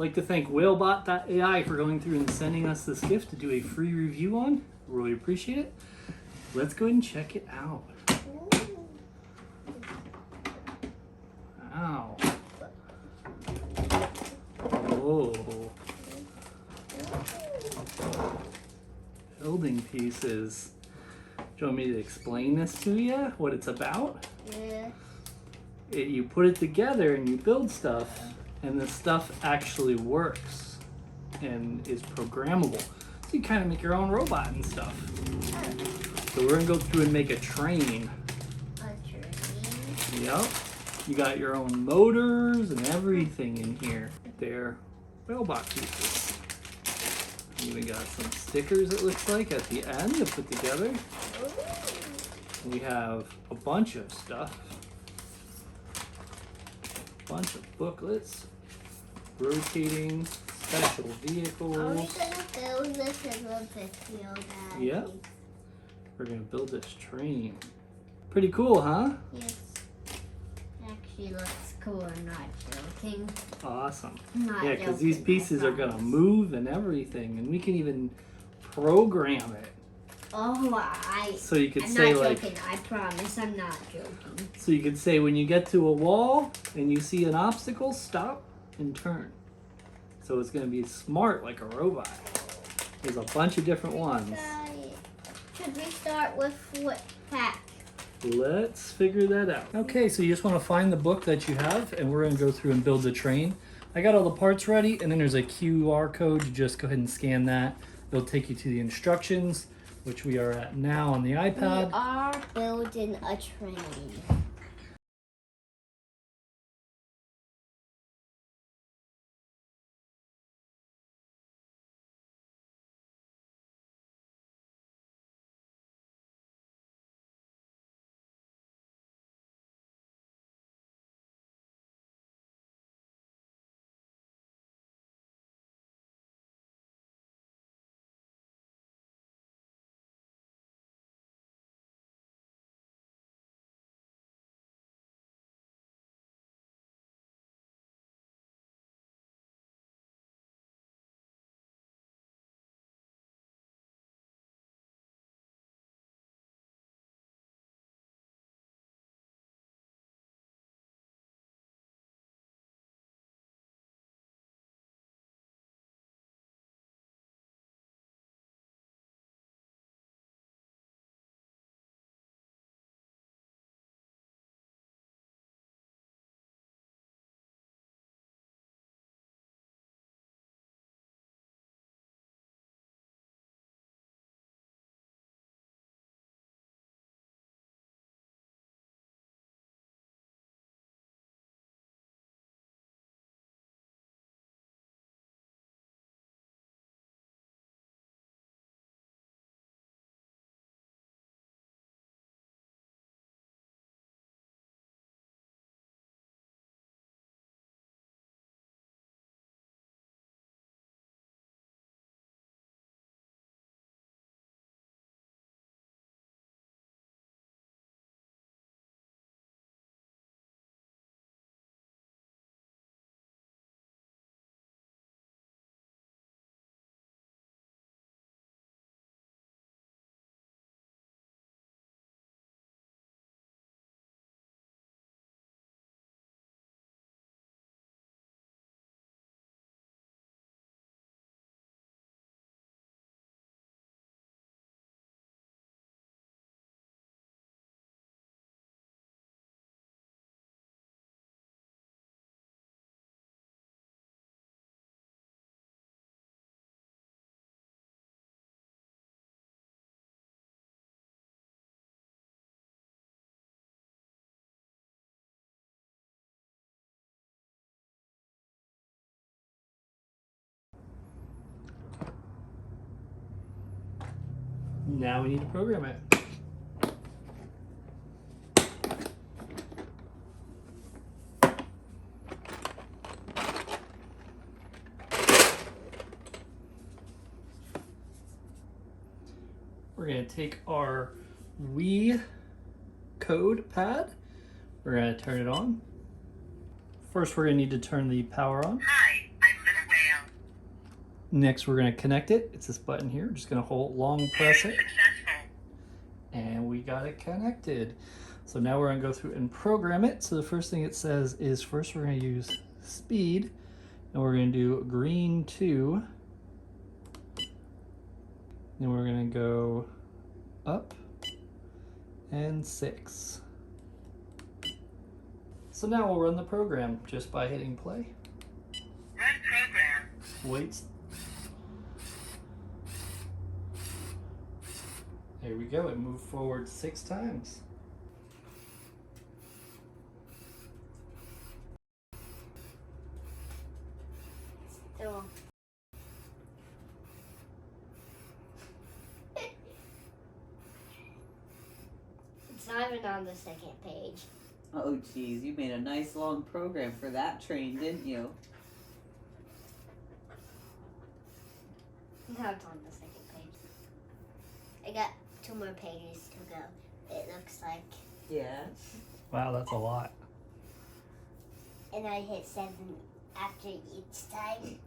like to thank Whalebot.ai for going through and sending us this gift to do a free review on. Really appreciate it. Let's go ahead and check it out. Wow. Oh. Building pieces. Do you want me to explain this to you? What it's about? Yeah. You put it together and you build stuff, and the stuff actually works and is programmable. So you kind of make your own robot and stuff. So we're gonna go through and make a train. A train? Yep. You got your own motors and everything in here. They're Whalebot pieces. And we got some stickers, it looks like, at the end to put together. We have a bunch of stuff. A bunch of booklets. Rotating special vehicles. Are we gonna build this in a video, Daddy? Yeah. We're gonna build this train. Pretty cool, huh? Yes. Actually looks cool. I'm not joking. Awesome. Not Yeah, because joking, these pieces I are gonna promise. move and everything, and we can even program it. Oh, So you could I'm say not like, joking. I promise I'm not joking. so you could say when you get to a wall and you see an obstacle, stop and turn. So it's gonna be smart like a robot. There's a bunch of different ones. Should we start with what pack? Let's figure that out. Okay, so you just want to find the book that you have, and we're going to go through and build the train. I got all the parts ready, and then there's a QR code. You just go ahead and scan that. It'll take you to the instructions, which we are at now on the iPad. We are building a train. Now we need to program it. We're going to take our Wii code pad. We're going to turn it on. First, we're going to need to turn the power on. Hi, I'm Lena Whale. Next, we're going to connect it. It's this button here. Just going to hold long press it. And we got it connected. So now we're going to go through and program it. So the first thing it says is first we're going to use speed. And we're going to do green 2. Then we're going to go up and 6. So now we'll run the program just by hitting play. Run program. Wait. There we go. It moved forward 6 times. Still. It's not even on the second page. Oh, geez, you made a nice long program for that train, didn't you? Now it's on the second page. I got 2 more pages to go. It looks like. Yeah. Wow, that's a lot. And I hit 7 after each time.